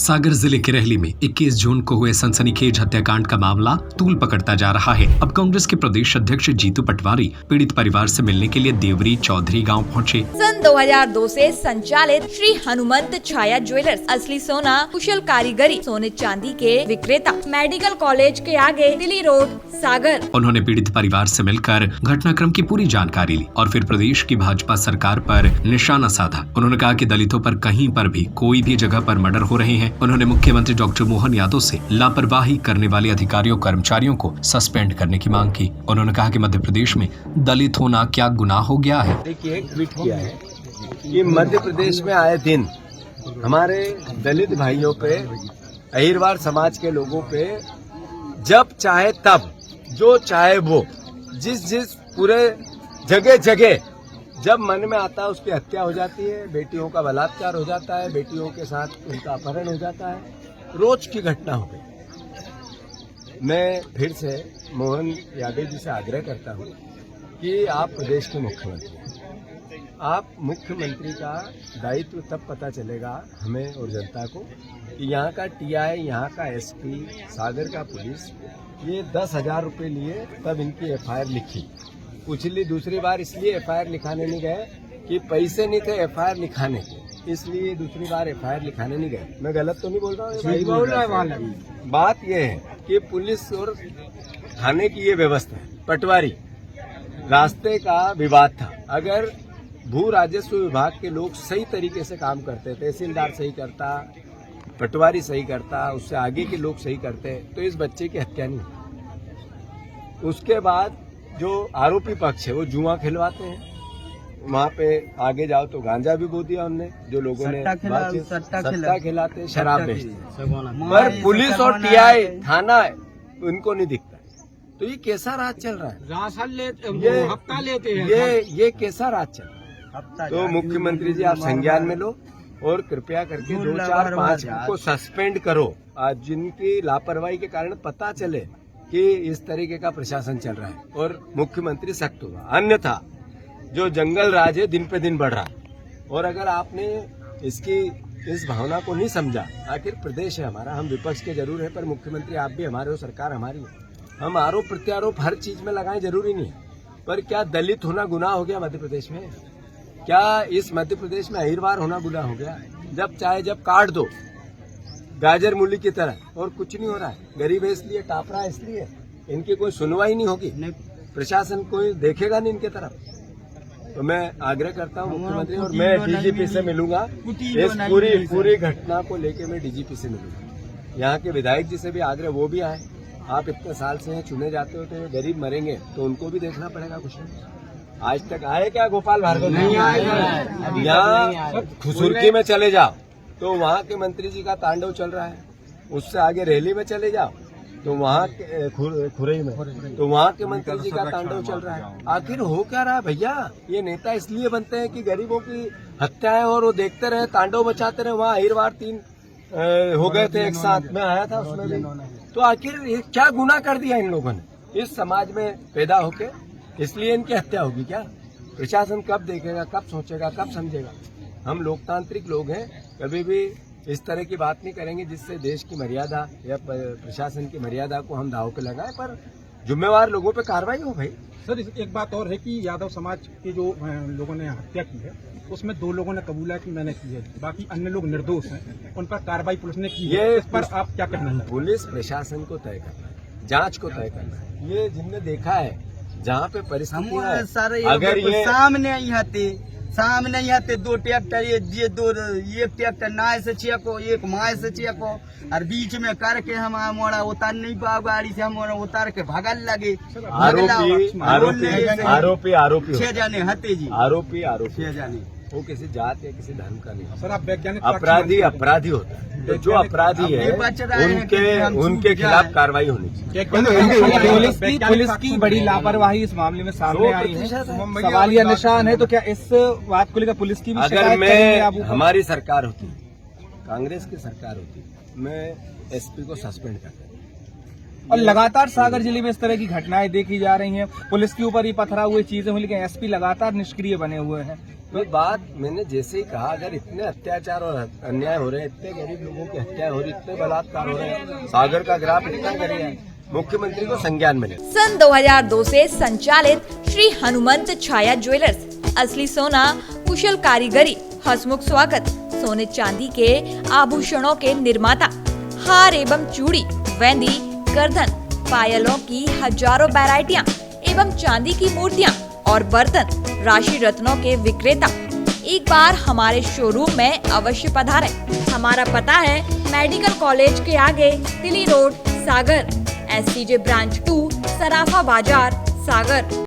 सागर जिले के रहली में 21 जून को हुए सनसनीखेज हत्याकांड का मामला तूल पकड़ता जा रहा है। अब कांग्रेस के प्रदेश अध्यक्ष जीतू पटवारी पीड़ित परिवार से मिलने के लिए देवरी चौधरी गांव पहुंचे। सन 2002 से संचालित श्री हनुमंत छाया ज्वेलर्स असली सोना कुशल कारीगरी सोने चांदी के विक्रेता, मेडिकल कॉलेज के आगे दिल्ली रोड सागर। उन्होंने पीड़ित परिवार से मिलकर घटनाक्रम की पूरी जानकारी ली और फिर प्रदेश की भाजपा सरकार पर निशाना साधा। उन्होंने कहा कि दलितों पर कहीं पर भी कोई भी जगह पर मर्डर हो रहे हैं। उन्होंने मुख्यमंत्री डॉक्टर मोहन यादव से लापरवाही करने वाले अधिकारियों कर्मचारियों को सस्पेंड करने की मांग की। उन्होंने कहा कि मध्य प्रदेश में दलित होना क्या गुनाह हो गया है। देखिए, एक ट्वीट किया है कि मध्य प्रदेश में आए दिन हमारे दलित भाइयों पे, अहिरवार समाज के लोगों पे जब चाहे तब, जो चाहे वो, जिस पूरे जगह जगह जब मन में आता है उसकी हत्या हो जाती है, बेटियों का बलात्कार हो जाता है, बेटियों के साथ उनका अपहरण हो जाता है। रोज की घटना हो गई। मैं फिर से मोहन यादव जी से आग्रह करता हूँ कि आप प्रदेश के मुख्यमंत्री हैं। आप मुख्यमंत्री का दायित्व तब पता चलेगा हमें और जनता को कि यहाँ का टीआई, यहाँ का एसपी, सागर का पुलिस ये 10,000 रुपये लिए तब इनकी एफआईआर लिखी। पिछली दूसरी बार इसलिए एफआईआर लिखाने नहीं गए कि पैसे नहीं थे एफआईआर लिखाने के, इसलिए दूसरी बार एफआईआर लिखाने नहीं गए। मैं गलत तो नहीं बोल रहा हूँ? सही बोल रहा है। बात यह है कि पुलिस और थाने की ये व्यवस्था है। पटवारी रास्ते का विवाद था। अगर भू राजस्व विभाग के लोग सही तरीके से काम करते, तहसीलदार सही करता, पटवारी सही करता, उससे आगे के लोग सही करते, तो इस बच्चे की हत्या नहीं होती। उसके बाद जो आरोपी पक्ष है वो जुआ खिलवाते हैं। वहाँ पे आगे जाओ तो गांजा भी बो दिया हमने, जो लोगों ने सट्टा खिलाते, शराब बेचते, पर पुलिस और टीआई थाना उनको नहीं दिखता। तो ये कैसा राज चल रहा है? हफ्ता लेते हैं। ये कैसा राज चल रहा है? तो मुख्यमंत्री जी आप संज्ञान में लो और कृपया करके 2, 4, 5 को सस्पेंड करो। आज जिनकी लापरवाही के कारण पता चले कि इस तरीके का प्रशासन चल रहा है और मुख्यमंत्री सख्त होगा। अन्यथा जो जंगल राज है दिन पे दिन बढ़ रहा है। और अगर आपने इस भावना को नहीं समझा, आखिर प्रदेश है हमारा, हम विपक्ष के जरूर है पर मुख्यमंत्री आप भी हमारे हो, सरकार हमारी है। हम आरोप प्रत्यारोप हर चीज में लगाएं, जरूरी नहीं है। पर क्या दलित होना गुनाह हो गया मध्य प्रदेश में? क्या इस मध्य प्रदेश में अहिरवार होना गुनाह हो गया? जब चाहे जब काट दो गाजर मूली की तरह, और कुछ नहीं हो रहा है। गरीब है इसलिए, टाप रहा है इसलिए, इनकी कोई सुनवाई नहीं होगी, प्रशासन कोई देखेगा नहीं इनके तरफ। तो मैं आग्रह करता हूँ मुख्यमंत्री, और मैं डीजीपी से मिलूंगा, इस पूरी घटना को लेके मैं डीजीपी से मिलूंगा। यहाँ के विधायक जी से भी आग्रह, वो भी आए। आप इतने साल से चुने जाते हो तो ये गरीब मरेंगे तो उनको भी देखना पड़ेगा। कुछ नहीं आज तक आए क्या गोपाल भार्गव? नहीं आए। यहाँ खुसुरकी में चले जाओ तो वहाँ के मंत्री जी का तांडव चल रहा है। उससे आगे रैली में चले जाओ तो वहाँ खुरई में तो वहाँ के मंत्री जी का तांडव चल रहा है। आखिर हो क्या रहा है भैया? ये नेता इसलिए बनते हैं कि गरीबों की हत्याएं और वो देखते रहे, तांडव मचाते रहे। वहाँ अहिरवार 3 हो गए थे एक साथ, में आया था उसमें भी। तो आखिर ये क्या गुनाह कर दिया इन लोगों ने इस समाज में पैदा होके? इसलिए इनकी हत्या होगी क्या? प्रशासन कब देखेगा, कब सोचेगा, कब समझेगा? हम लोकतांत्रिक लोग हैं, कभी भी इस तरह की बात नहीं करेंगे जिससे देश की मर्यादा या प्रशासन की मर्यादा को हम दांव पे लगाएं, पर जिम्मेवार लोगों पे कार्रवाई हो भाई। सर, एक बात और है कि यादव समाज के जो लोगों ने हत्या की है उसमें 2 लोगों ने कबूला कि मैंने की है, बाकी अन्य लोग निर्दोष हैं, उन पर कार्रवाई पुलिस ने की है। इस पर आप क्या कहना है? पुलिस प्रशासन को तय करना है, जांच को तय करना है। ये जिनने देखा है जहाँ पे परिस्थिति अगर ये सामने यहाँ पे 2 ट्रैक्टर, एक ट्रैक्टर नाय से चेको, एक माय से चेको, और बीच में करके हम मोड़ा उतार नहीं पाओ, गाड़ी से हम उतार के भगल लगे। आरोपी 6 जाने हते जी, आरोपी 6 जाने। वो किसी जात या किसी धर्म का नहीं। सर, आप वैज्ञानिक अपराधी होता है। तो जो अपराधी है उनके खिलाफ कार्रवाई होनी चाहिए। पुलिस की बड़ी लापरवाही इस मामले में सामने आई है, सवालिया निशान है। तो क्या इस बात को लेकर पुलिस की भी अगर मैं हमारी सरकार होती, कांग्रेस की सरकार होती, मैं एसपी को सस्पेंड करता। और लगातार सागर जिले में इस तरह की घटनाएं देखी जा रही हैं। पुलिस के ऊपर ही पथरा हुए चीजें हुई, लेकिन एसपी लगातार निष्क्रिय बने हुए हैं। तो बात मैंने जैसे ही कहा, अगर इतने अत्याचार और अन्याय हो रहे हैं, इतने गरीब लोगों की हत्या हो रही, इतने बलात्कार हो रहे हैं, सागर का ग्राफ इतना करिए है, मुख्यमंत्री को संज्ञान में ले। सन 2002 से संचालित श्री हनुमंत छाया ज्वेलर्स असली सोना, कुशल कारीगरी, हंसमुख स्वागत, सोने चांदी के आभूषणों के निर्माता, हार एवं चूड़ी, वेंदी, गर्दन, पायलों की हजारों वैरायटियां एवं चांदी की मूर्तियां और बर्तन, राशि रत्नों के विक्रेता। एक बार हमारे शोरूम में अवश्य पधारें। हमारा पता है मेडिकल कॉलेज के आगे, दिल्ली रोड, सागर, SCJ ब्रांच 2, सराफा बाजार, सागर।